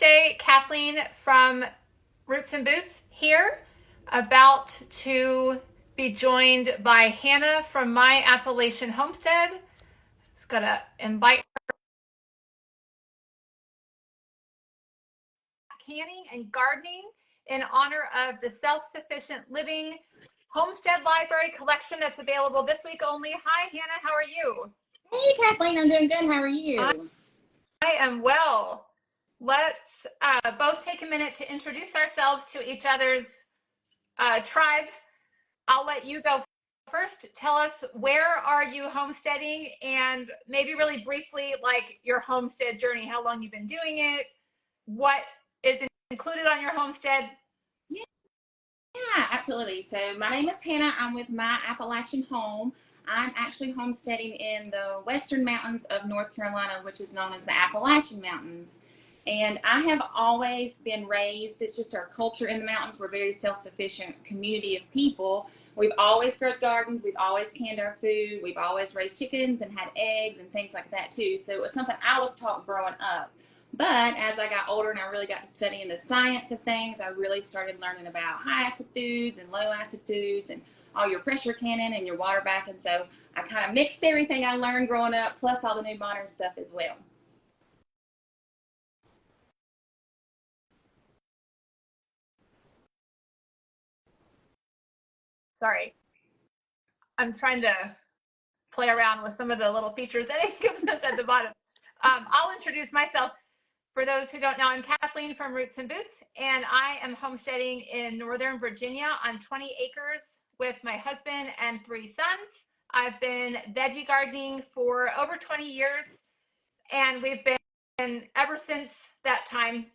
Wednesday, Kathleen from Roots and Boots here, about to be joined by Hannah from My Appalachian Homestead. Just gotta invite her. Canning and gardening in honor of the Self-Sufficient Living Homestead Library collection that's available this week only. Hi, Hannah. How are you? Hey, Kathleen. I'm doing good. How are you? I am well. Let's both take a minute to introduce ourselves to each other's tribe. I'll let you go first. Tell us, where are you homesteading, and maybe really briefly, like your homestead journey, how long you've been doing it, what is included on your homestead. Yeah, absolutely. So my name is Hannah. I'm with My Appalachian Home. I'm actually homesteading in the western mountains of North Carolina, which is known as the Appalachian Mountains. And I have always been raised, it's just our culture in the mountains. We're a very self-sufficient community of people. We've always grown gardens. We've always canned our food. We've always raised chickens and had eggs and things like that too. So it was something I was taught growing up. But as I got older and I really got to studying the science of things, I really started learning about high acid foods and low acid foods and all your pressure canning and your water bath. And so I kind of mixed everything I learned growing up, plus all the new modern stuff as well. Sorry, I'm trying to play around with some of the little features that it gives us at the bottom. I'll introduce myself. For those who don't know, I'm Kathleen from Roots and Boots, and I am homesteading in Northern Virginia on 20 acres with my husband and 3 sons. I've been veggie gardening for over 20 years, and we've been, ever since that time,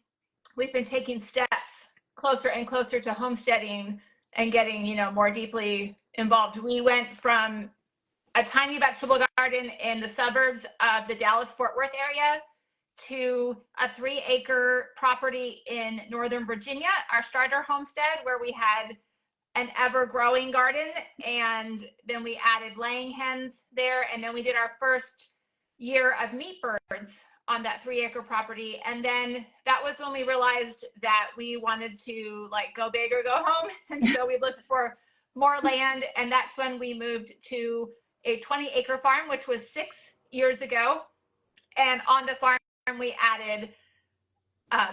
we've been taking steps closer and closer to homesteading and getting, more deeply involved. We went from a tiny vegetable garden in the suburbs of the Dallas-Fort Worth area to a 3-acre property in Northern Virginia, our starter homestead, where we had an ever-growing garden, and then we added laying hens there, and then we did our first year of meat birds on that 3-acre property. And then that was when we realized that we wanted to go big or go home. And so we looked for more land, and that's when we moved to a 20-acre farm, which was 6 years ago. And on the farm, we added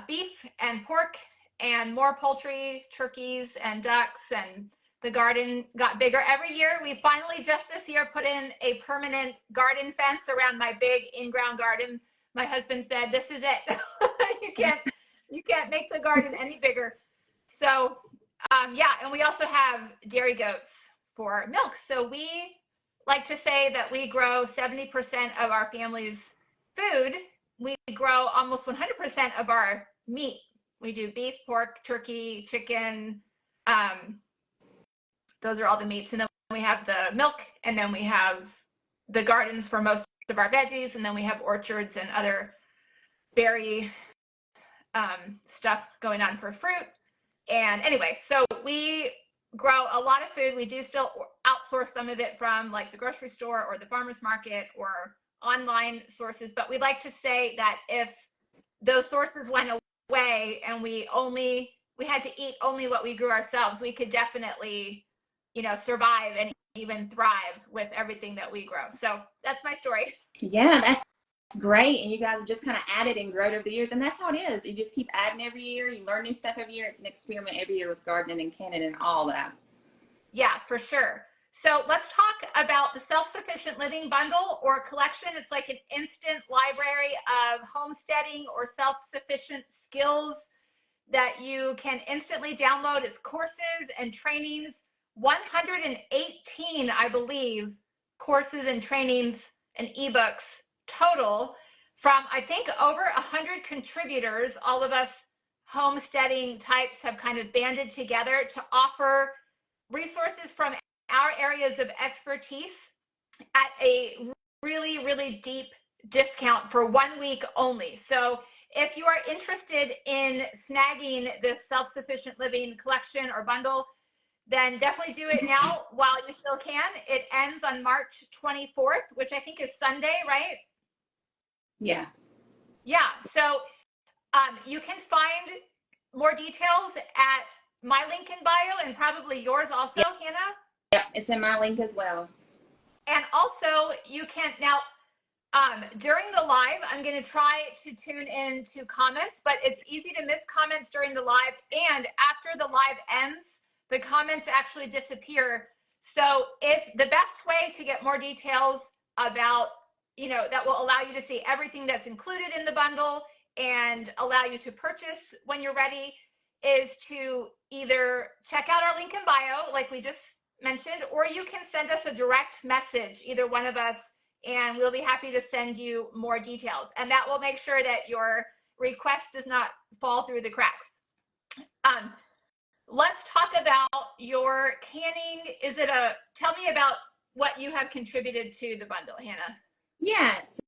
beef and pork and more poultry, turkeys and ducks, and the garden got bigger every year. We finally just this year put in a permanent garden fence around my big in-ground garden. My husband said, "This is it. you can't make the garden any bigger." So yeah, and we also have dairy goats for milk. So we like to say that we grow 70% of our family's food. We grow almost 100% of our meat. We do beef, pork, turkey, chicken. Those are all the meats. And then we have the milk, and then we have the gardens for most of our veggies, and then we have orchards and other berry stuff going on for fruit. And anyway, so we grow a lot of food. We do still outsource some of it from the grocery store or the farmer's market or online sources, but we like to say that if those sources went away and we had to eat only what we grew ourselves, we could definitely survive and even thrive with everything that we grow. So that's my story. Yeah, that's great. And you guys have just kind of added and grown over the years, and that's how it is. You just keep adding every year. You learn new stuff every year. It's an experiment every year with gardening and canning and all that. Yeah, for sure. So let's talk about the Self-Sufficient Living Bundle or collection. It's like an instant library of homesteading or self-sufficient skills that you can instantly download. It's courses and trainings, 118, I believe, courses and trainings and ebooks total from, I think, over 100 contributors. All of us homesteading types have kind of banded together to offer resources from our areas of expertise at a really, really deep discount for 1 week only. So if you are interested in snagging this Self-Sufficient Living collection or bundle, then definitely do it now while you still can. It ends on March 24th, which I think is Sunday, right? Yeah. Yeah. So You can find more details at my link in bio and probably yours also, Yep. Hannah. Yep, it's in my link as well. And also you can now, during the live, I'm going to try to tune in to comments, but it's easy to miss comments during the live. And after the live ends, the comments actually disappear. So if the best way to get more details about, that will allow you to see everything that's included in the bundle and allow you to purchase when you're ready is to either check out our link in bio, like we just mentioned, or you can send us a direct message, either one of us, and we'll be happy to send you more details. And that will make sure that your request does not fall through the cracks. Let's talk about your canning. Tell me about what you have contributed to the bundle, Hannah. Yes.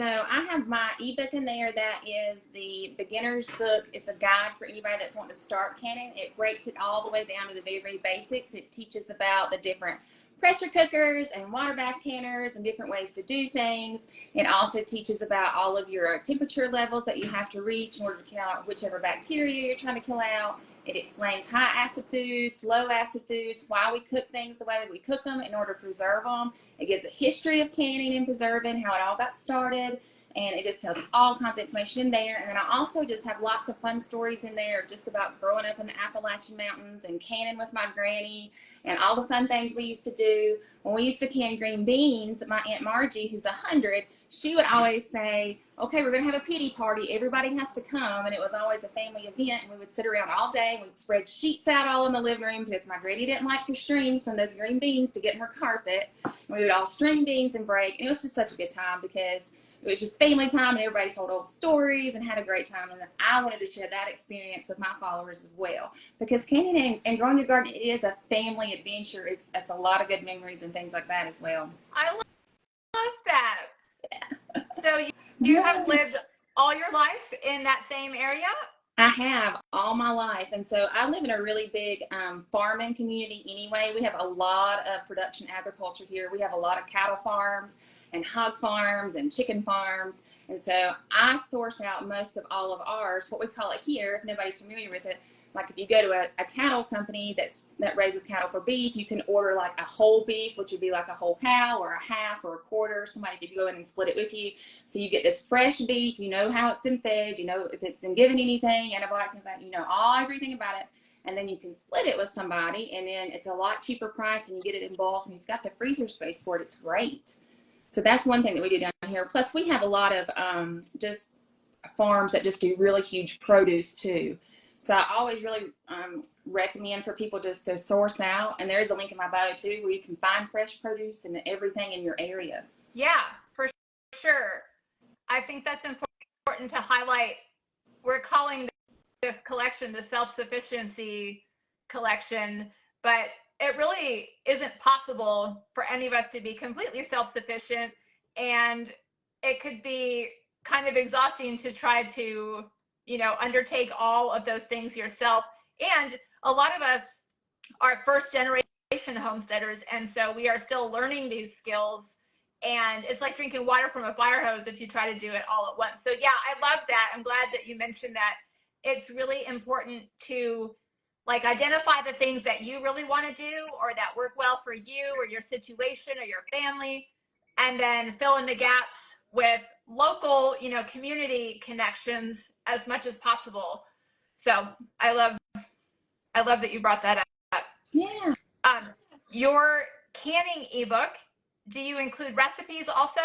So I have my ebook in there that is the beginner's book. It's a guide for anybody that's wanting to start canning. It breaks it all the way down to the very, very basics. It teaches about the different pressure cookers and water bath canners and different ways to do things. It also teaches about all of your temperature levels that you have to reach in order to kill out whichever bacteria you're trying to kill out. It explains high acid foods, low acid foods, why we cook things the way that we cook them in order to preserve them. It gives a history of canning and preserving, how it all got started. And it just tells all kinds of information in there. And then I also just have lots of fun stories in there just about growing up in the Appalachian Mountains and canning with my granny and all the fun things we used to do. When we used to can green beans, my Aunt Margie, who's 100, she would always say, okay, we're going to have a pity party. Everybody has to come. And it was always a family event. And we would sit around all day. We'd spread sheets out all in the living room because my granny didn't like the streams from those green beans to get in her carpet. And we would all string beans and break. And it was just such a good time because it was just family time and everybody told old stories and had a great time. And I wanted to share that experience with my followers as well. Because canning and growing your garden is a family adventure. It's a lot of good memories and things like that as well. I love that. Yeah. So you have lived all your life in that same area? I have all my life. And so I live in a really big farming community anyway. We have a lot of production agriculture here. We have a lot of cattle farms and hog farms and chicken farms. And so I source out most of all of ours, what we call it here, if nobody's familiar with it. Like if you go to a cattle company that raises cattle for beef, you can order like a whole beef, which would be like a whole cow or a half or a quarter. Somebody could go in and split it with you. So you get this fresh beef, you know how it's been fed, you know if it's been given anything, antibiotics and that, you know everything about it. And then you can split it with somebody and then it's a lot cheaper price and you get it in bulk and you've got the freezer space for it. It's great. So that's one thing that we do down here. Plus we have a lot of just farms that just do really huge produce too. So I always really recommend for people just to source out. And there's a link in my bio too where you can find fresh produce and everything in your area. Yeah, for sure. I think that's important to highlight. We're calling this collection the self-sufficiency collection, but it really isn't possible for any of us to be completely self-sufficient. And it could be kind of exhausting to try to undertake all of those things yourself. And a lot of us are first generation homesteaders, and so we are still learning these skills, and it's like drinking water from a fire hose if you try to do it all at once. So yeah, I love that. I'm glad that you mentioned that. It's really important to identify the things that you really want to do or that work well for you or your situation or your family, and then fill in the gaps with local, community connections as much as possible. So I love that you brought that up. Yeah. Your canning ebook, do you include recipes also?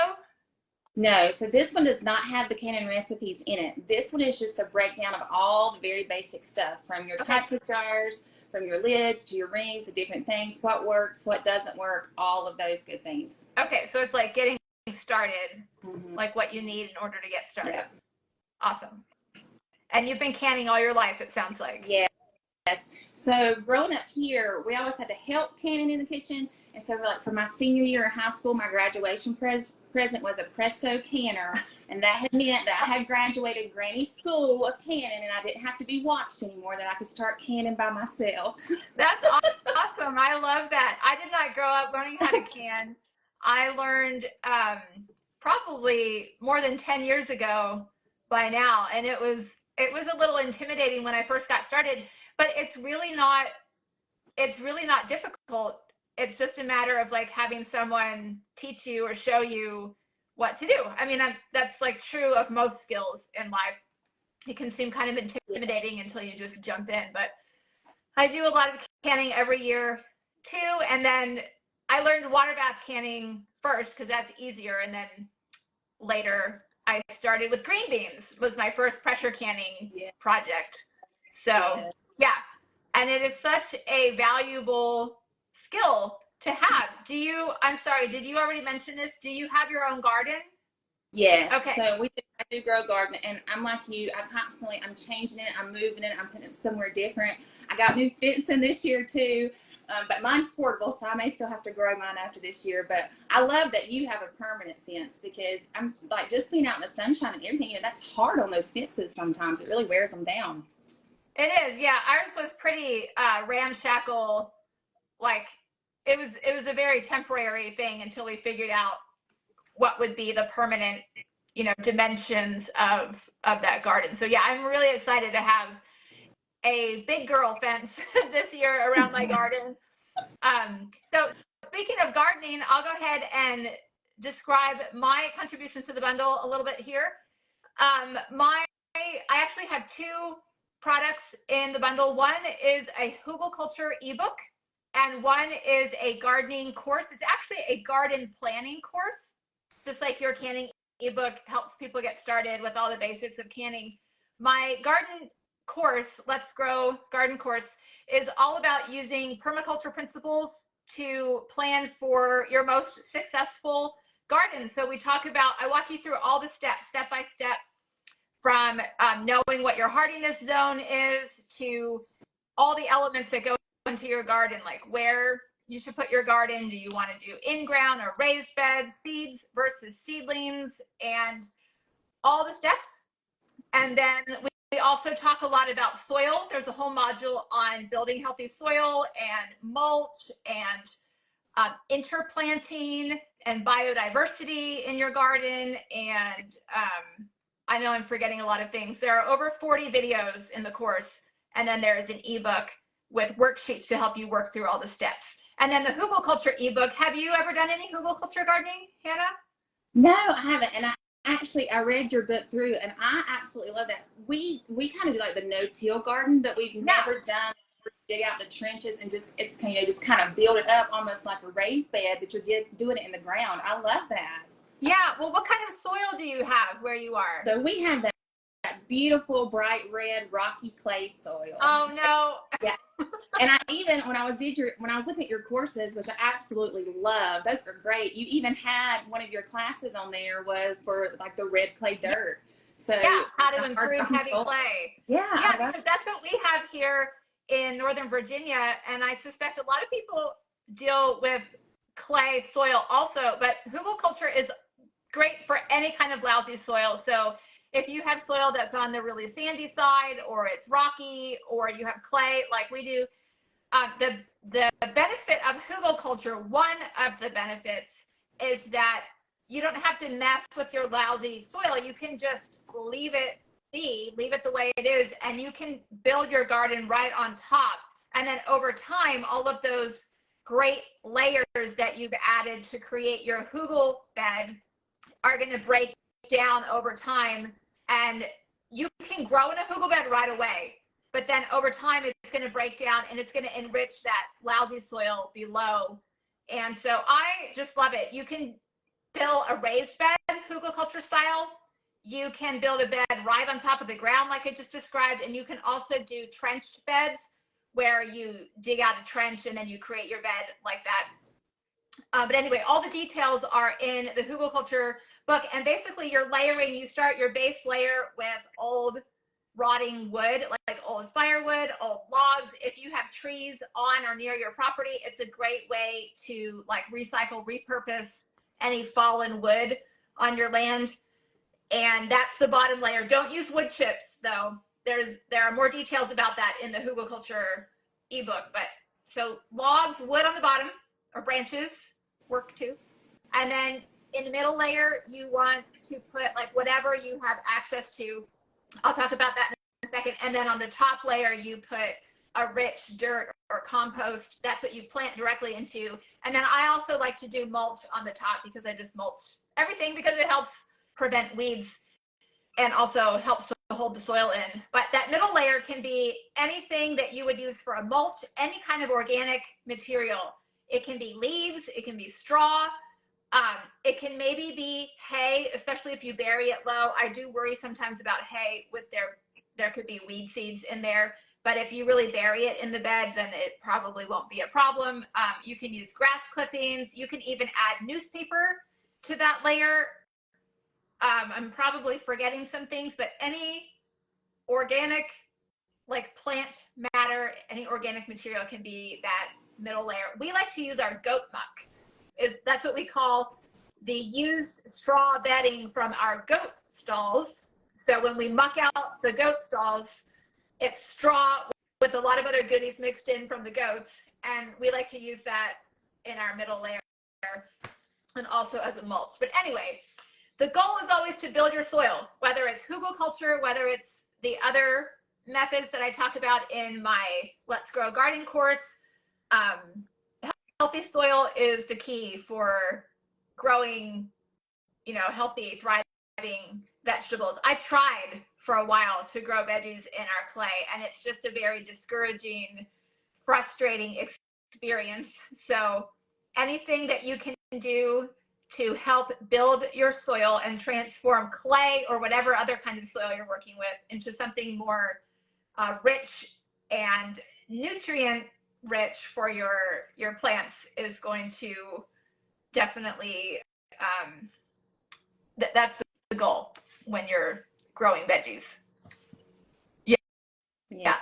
No, so this one does not have the canning recipes in it. This one is just a breakdown of all the very basic stuff, from your types of jars, from your lids to your rings, the different things, what works, what doesn't work, all of those good things. Okay, so it's like getting started, like what you need in order to get started. Yep. Awesome. And you've been canning all your life, it sounds like. Yeah. Yes. So growing up here, we always had to help canning in the kitchen. And so for my senior year in high school, my graduation present was a Presto canner. And that had meant that I had graduated Granny School of Canning and I didn't have to be watched anymore, that I could start canning by myself. That's awesome. I love that. I did not grow up learning how to can. I learned probably more than 10 years ago by now. And it was it was a little intimidating when I first got started, but it's really not difficult. It's just a matter of like having someone teach you or show you what to do. I mean, that's like true of most skills in life. It can seem kind of intimidating until you just jump in, but I do a lot of canning every year too. And then I learned water bath canning first because that's easier. And then later I started with green beans, was my first pressure canning project. So yeah. And it is such a valuable skill to have. I'm sorry, did you already mention this? Do you have your own garden? Yes. Okay. So I do grow a garden, and I'm like you. I'm changing it. I'm moving it. I'm putting it somewhere different. I got new fencing this year too, but mine's portable, so I may still have to grow mine after this year. But I love that you have a permanent fence because I'm like just being out in the sunshine and everything. That's hard on those fences sometimes. It really wears them down. It is, yeah. Ours was pretty ramshackle. Like it was a very temporary thing until we figured out what would be the permanent, dimensions of that garden. So yeah, I'm really excited to have a big girl fence this year around my garden. So speaking of gardening, I'll go ahead and describe my contributions to the bundle a little bit here. I actually have two products in the bundle. One is a Hügelkultur ebook, and one is a gardening course. It's actually a garden planning course, just like your canning ebook helps people get started with all the basics of canning. My garden course, Let's Grow Garden course, is all about using permaculture principles to plan for your most successful garden. So I walk you through all the steps, step by step, from knowing what your hardiness zone is to all the elements that go into your garden, like where you should put your garden. Do you want to do in-ground or raised beds, seeds versus seedlings, and all the steps. And then we also talk a lot about soil. There's a whole module on building healthy soil and mulch and interplanting and biodiversity in your garden. And I know I'm forgetting a lot of things. There are over 40 videos in the course, and then there is an ebook with worksheets to help you work through all the steps. And then the Hügelkultur ebook. Have you ever done any Hügelkultur gardening, Hannah? No, I haven't. And I read your book through, and I absolutely love that. We kind of do like the no-till garden, but we've never done dig out the trenches and just kind of build it up almost like a raised bed, but you're doing it in the ground. I love that. Yeah. Well, what kind of soil do you have where you are? So we have that beautiful bright red rocky clay soil. Oh no. Yeah. And when I was looking at your courses, which I absolutely love, those were great. You even had one of your classes on there was for like the red clay dirt. So yeah, how to improve heavy clay. Yeah, because that's what we have here in Northern Virginia, and I suspect a lot of people deal with clay soil also. But Hügelkultur is great for any kind of lousy soil. So if you have soil that's on the really sandy side, or it's rocky, or you have clay like we do, the benefit of Hügelkultur, one of the benefits, is that you don't have to mess with your lousy soil. You can just leave it the way it is, and you can build your garden right on top. And then over time, all of those great layers that you've added to create your Hügel bed are going to break down over time. And you can grow in a Hügel bed right away, but then over time it's going to break down and it's going to enrich that lousy soil below. And so I just love it. You can build a raised bed, Hügelkultur style. You can build a bed right on top of the ground like I just described, and you can also do trenched beds where you dig out a trench and then you create your bed like that. But anyway, all the details are in the Hügelkultur book, and basically you're layering. You start your base layer with old rotting wood, like old firewood, old logs. If you have trees on or near your property, it's a great way to like recycle, repurpose any fallen wood on your land. And that's the bottom layer. Don't use wood chips though. There are more details about that in the Hügelkultur ebook. But so logs, wood on the bottom, or branches work too. And then in the middle layer, you want to put like whatever you have access to. I'll talk about that second. And then on the top layer, you put a rich dirt or compost. That's what you plant directly into. And then I also like to do mulch on the top because I just mulch everything because it helps prevent weeds and also helps to hold the soil in. But that middle layer can be anything that you would use for a mulch, any kind of organic material. It can be leaves, it can be straw, it can maybe be hay, especially if you bury it low. I do worry sometimes about hay with there could be weed seeds in there. But if you really bury it in the bed, then it probably won't be a problem. You can use grass clippings. You can even add newspaper to that layer. I'm probably forgetting some things, but any organic, like plant matter, any organic material can be that middle layer. We like to use our goat muck. That's what we call the used straw bedding from our goat stalls. So when we muck out the goat stalls, it's straw with a lot of other goodies mixed in from the goats, and we like to use that in our middle layer and also as a mulch. But anyway, the goal is always to build your soil, whether it's Hügelkultur, whether it's the other methods that I talk about in my Let's Grow Garden course. Healthy soil is the key for growing, healthy, thriving vegetables. I tried for a while to grow veggies in our clay, and it's just a very discouraging, frustrating experience. So anything that you can do to help build your soil and transform clay or whatever other kind of soil you're working with into something more rich and nutrient rich for your plants is going to definitely that's the goal when you're growing veggies. Yeah.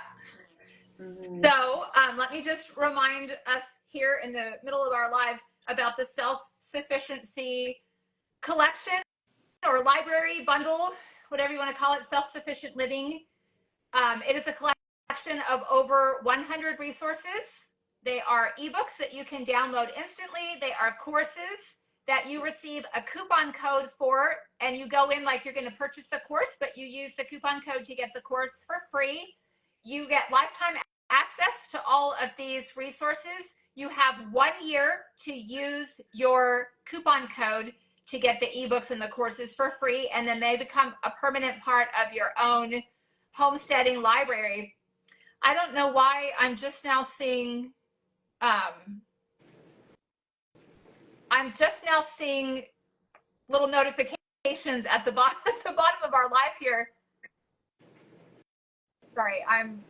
Mm-hmm. So let me just remind us here in the middle of our live about the self-sufficiency collection or library bundle, whatever you want to call it, self-sufficient living. It is a collection of over 100 resources. They are ebooks that you can download instantly. They are courses that you receive a coupon code for, and you go in like you're going to purchase the course, but you use the coupon code to get the course for free. You get lifetime access to all of these resources. You have 1 year to use your coupon code to get the ebooks and the courses for free, and then they become a permanent part of your own homesteading library. I don't know why I'm just now seeing little notifications at the bottom of our live here. Sorry, I'm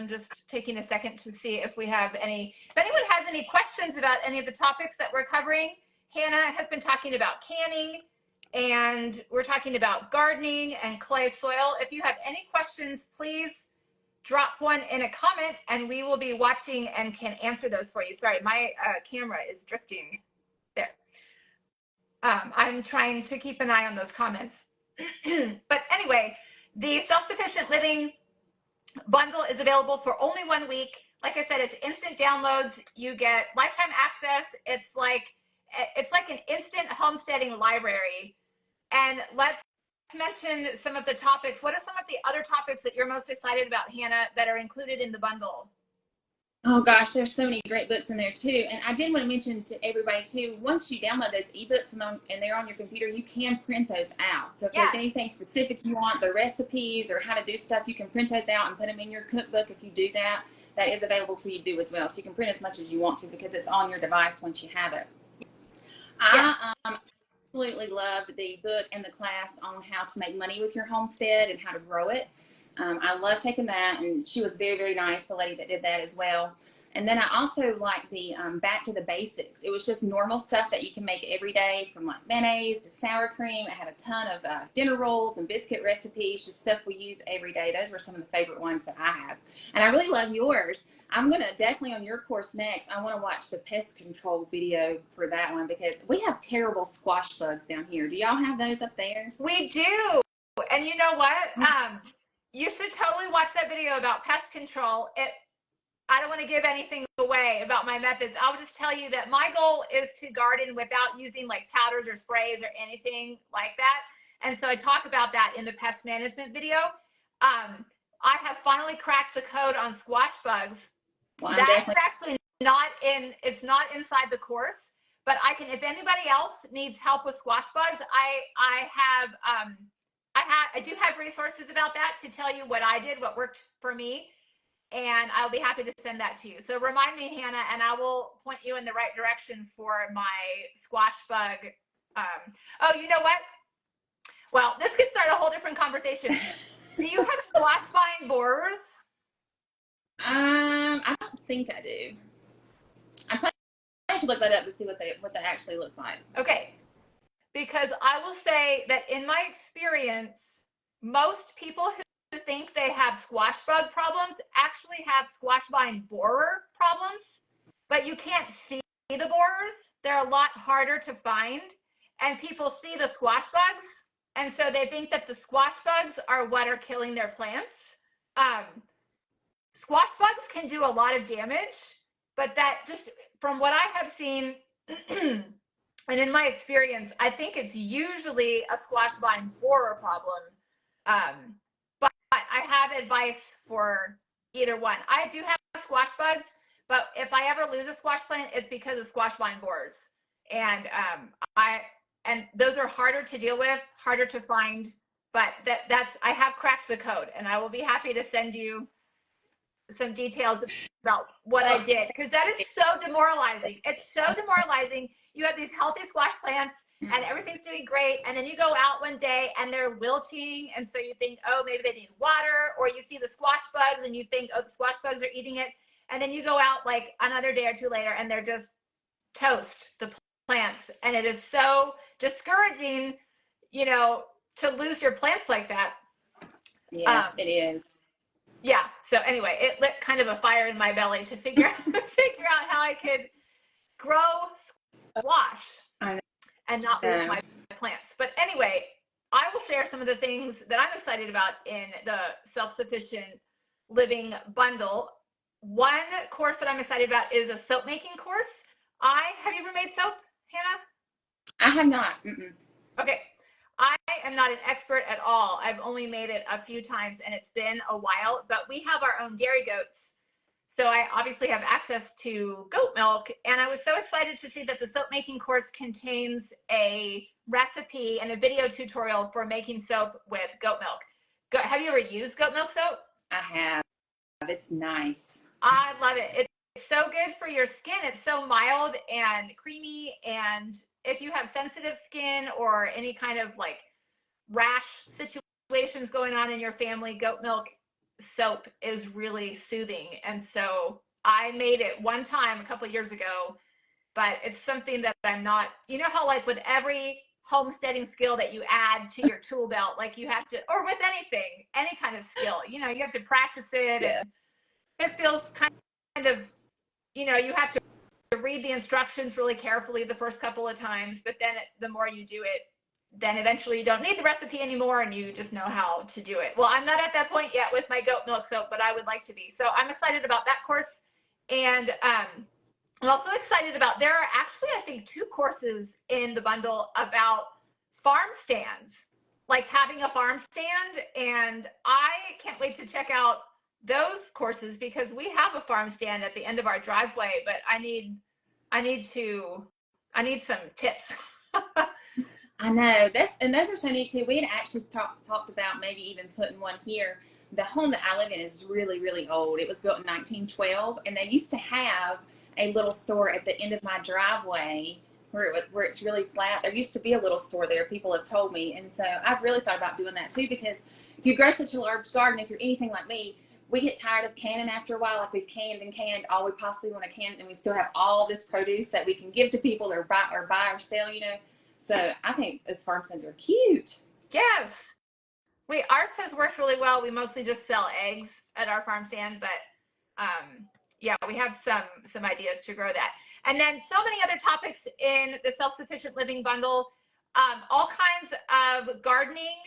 just taking a second to see if we have any. If anyone has any questions about any of the topics that we're covering, Hannah has been talking about canning, and we're talking about gardening and clay soil. If you have any questions, please drop one in a comment, and we will be watching and can answer those for you. Sorry, my camera is drifting there. I'm trying to keep an eye on those comments. But anyway, the self-sufficient living bundle is available for only 1 week. Like I said, it's instant downloads. You get lifetime access. It's like an instant homesteading library. And let's mention some of the topics. What are some of the other topics that you're most excited about, Hannah, that are included in the bundle? Oh gosh, there's so many great books in there too. And I did want to mention to everybody too, once you download those ebooks and they're on your computer, you can print those out. So if there's anything specific you want, the recipes or how to do stuff, you can print those out and put them in your cookbook. If you do that, that is available for you to do as well. So you can print as much as you want to because it's on your device once you have it. Yes. I absolutely loved the book and the class on how to make money with your homestead and how to grow it. I love taking that, and she was very, very nice, the lady that did that as well. And then I also like the back to the basics. It was just normal stuff that you can make every day, from like mayonnaise to sour cream. I had a ton of dinner rolls and biscuit recipes, just stuff we use every day. Those were some of the favorite ones that I have. And I really love yours. I'm going to definitely on your course next, I want to watch the pest control video for that one because we have terrible squash bugs down here. Do y'all have those up there? We do. And you know what? You should totally watch that video about pest control. I don't want to give anything away about my methods. I'll just tell you that my goal is to garden without using like powders or sprays or anything like that. And so I talk about that in the pest management video. I have finally cracked the code on squash bugs. Well, That's actually not in, it's not inside the course, but I can, if anybody else needs help with squash bugs, I do have resources about that to tell you what I did, what worked for me, and I'll be happy to send that to you. So remind me, Hannah, and I will point you in the right direction for my squash bug. Oh, you know what? Well, this could start a whole different conversation. Do you have squash vine borers? I don't think I do. I probably have to look that up to see what they actually look like. Okay, because I will say that in my experience, most people who think they have squash bug problems actually have squash vine borer problems, but you can't see the borers. They're a lot harder to find, and people see the squash bugs, and so they think that the squash bugs are what are killing their plants. Squash bugs can do a lot of damage, but that just from what I have seen and in my experience, I think it's usually a squash vine borer problem. But I have advice for either one. I do have squash bugs, but if I ever lose a squash plant, it's because of squash vine borers. And and those are harder to deal with, harder to find, but I have cracked the code, and I will be happy to send you some details about what I did, because that is so demoralizing. It's so demoralizing. You have these healthy squash plants and everything's doing great, and then you go out one day and they're wilting, and so you think, oh, maybe they need water, or you see the squash bugs and you think, oh, the squash bugs are eating it, and then you go out like another day or two later and they're just toast, the plants, and it is so discouraging, you know, to lose your plants like that. Yes, it is. Yeah. So anyway, it lit kind of a fire in my belly to figure out how I could grow squash and not lose my plants. But anyway, I will share some of the things that I'm excited about in the self-sufficient living bundle. One course that I'm excited about is a soap making course. Have you ever made soap, Hannah? I have not. Okay. I am not an expert at all. I've only made it a few times and it's been a while, but we have our own dairy goats. So I obviously have access to goat milk, and I was so excited to see that the soap making course contains a recipe and a video tutorial for making soap with goat milk. Have you ever used goat milk soap? I have. It's nice. I love it. It's so good for your skin. It's so mild and creamy, and if you have sensitive skin or any kind of like rash situations going on in your family, goat milk soap is really soothing. And so I made it one time a couple of years ago, but it's something that I'm not, you know how like with every homesteading skill that you add to your tool belt, like you have to, or with anything, any kind of skill, you know, you have to practice it. Yeah. And it feels kind of, you know, you have to read the instructions really carefully the first couple of times, but then the more you do it, then eventually you don't need the recipe anymore and you just know how to do it. Well, I'm not at that point yet with my goat milk soap, but I would like to be. So I'm excited about that course. And I'm also excited about, there are actually, I think, 2 courses in the bundle about farm stands, like having a farm stand. And I can't wait to check out those courses because we have a farm stand at the end of our driveway, but I need some tips. I know and those are so neat too. We had actually talked about maybe even putting one here. The home that I live in is really, really old. It was built in 1912, and they used to have a little store at the end of my driveway where it's really flat. There used to be a little store there, people have told me, and so I've really thought about doing that too, because if you grow such a large garden, if you're anything like me, we get tired of canning after a while. Like we've canned and canned all we possibly want to can, and we still have all this produce that we can give to people or buy or sell, you know. So I think those farm stands are cute. Yes. Ours has worked really well. We mostly just sell eggs at our farm stand, but yeah, we have some ideas to grow that. And then so many other topics in the self-sufficient living bundle, all kinds of gardening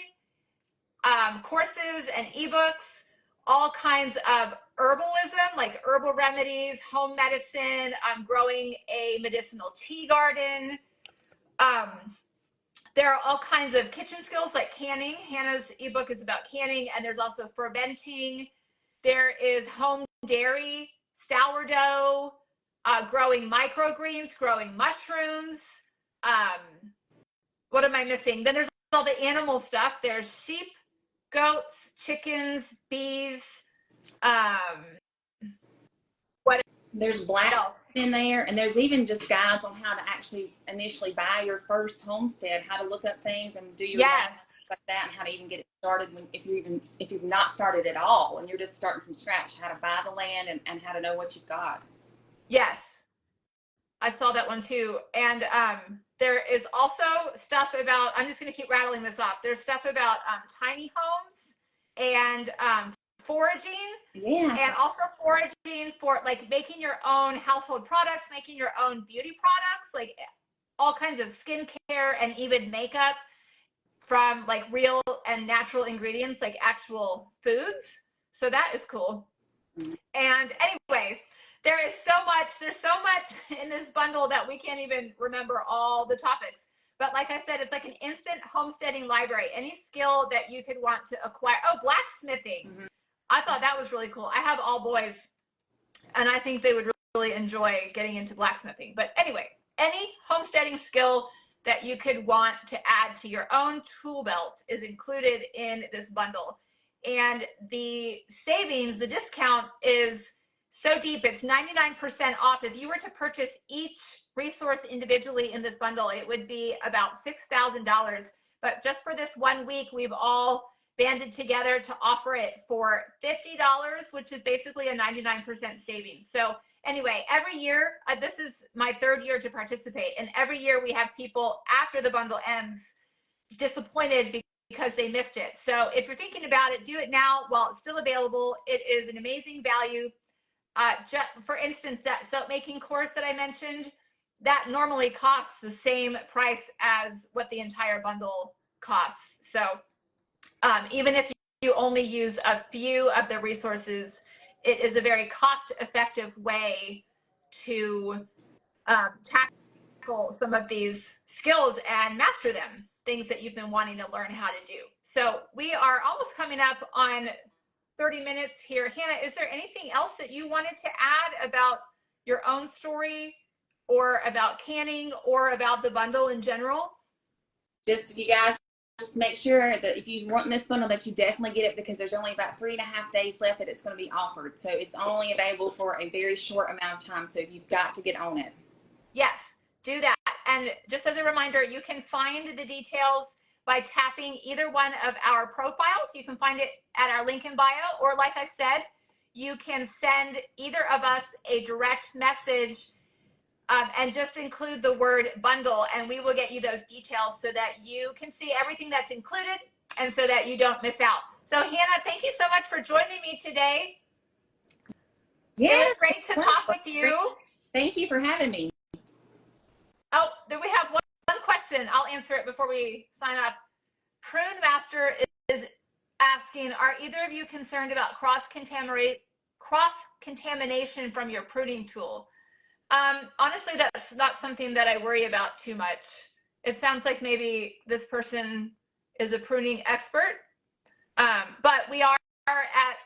courses and ebooks, all kinds of herbalism, like herbal remedies, home medicine, growing a medicinal tea garden, there are all kinds of kitchen skills like canning. Hannah's ebook is about canning, and there's also fermenting. There is home dairy, sourdough, growing microgreens, growing mushrooms. What am I missing? Then there's all the animal stuff. There's sheep, goats, chickens, bees. What There's black else in there, and there's even just guides on how to actually initially buy your first homestead, how to look up things and do your yes, like that, and how to even get it started if you've not started at all and you're just starting from scratch, how to buy the land and how to know what you've got. yes, I saw that one too. And there is also stuff about, I'm just going to keep rattling this off. There's stuff about tiny homes and foraging. Yeah. And also foraging for like making your own household products, making your own beauty products, like all kinds of skincare and even makeup from like real and natural ingredients, like actual foods. So that is cool. And anyway, there's so much in this bundle that we can't even remember all the topics. But like I said, it's like an instant homesteading library. Any skill that you could want to acquire. Oh, blacksmithing. Mm-hmm. I thought that was really cool. I have all boys, and I think they would really enjoy getting into blacksmithing. But anyway, any homesteading skill that you could want to add to your own tool belt is included in this bundle. And the savings, the discount is so deep, it's 99% off. If you were to purchase each resource individually in this bundle, it would be about $6,000. But just for this 1 week, we've all banded together to offer it for $50, which is basically a 99% savings. So anyway, every year, this is my 3rd year to participate, and every year we have people after the bundle ends disappointed because they missed it. So if you're thinking about it, do it now while it's still available. It is an amazing value. Just, for instance, that soap making course that I mentioned, that normally costs the same price as what the entire bundle costs. So even if you only use a few of the resources, it is a very cost-effective way to tackle some of these skills and master them, things that you've been wanting to learn how to do. So we are almost coming up on 30 minutes here. Hannah, is there anything else that you wanted to add about your own story or about canning or about the bundle in general? Just, you guys, just make sure that if you want this bundle that you definitely get it, because there's only about 3.5 days left that it's going to be offered. So it's only available for a very short amount of time. So you've got to get on it. Yes, do that. And just as a reminder, you can find the details by tapping either one of our profiles. You can find it at our link in bio, or like I said, you can send either of us a direct message and just include the word bundle, and we will get you those details so that you can see everything that's included and so that you don't miss out. So Hannah, thank you so much for joining me today. Yeah, it was great to talk with you. Thank you for having me. Oh, then we have one question. I'll answer it before we sign off. Prune Master is asking, are either of you concerned about cross-contamination from your pruning tool? Honestly, that's not something that I worry about too much. It sounds like maybe this person is a pruning expert, but we are at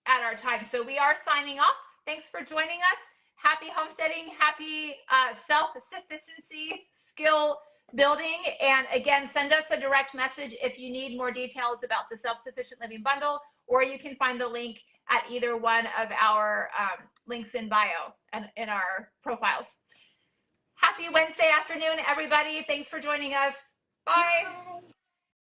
our time. So we are signing off. Thanks for joining us. Happy homesteading, happy self-sufficiency, skill building. And again, send us a direct message if you need more details about the Self-Sufficient Living Bundle, or you can find the link at either one of our links in bio and in our profiles. Happy Wednesday afternoon, everybody. Thanks for joining us. Bye. Bye.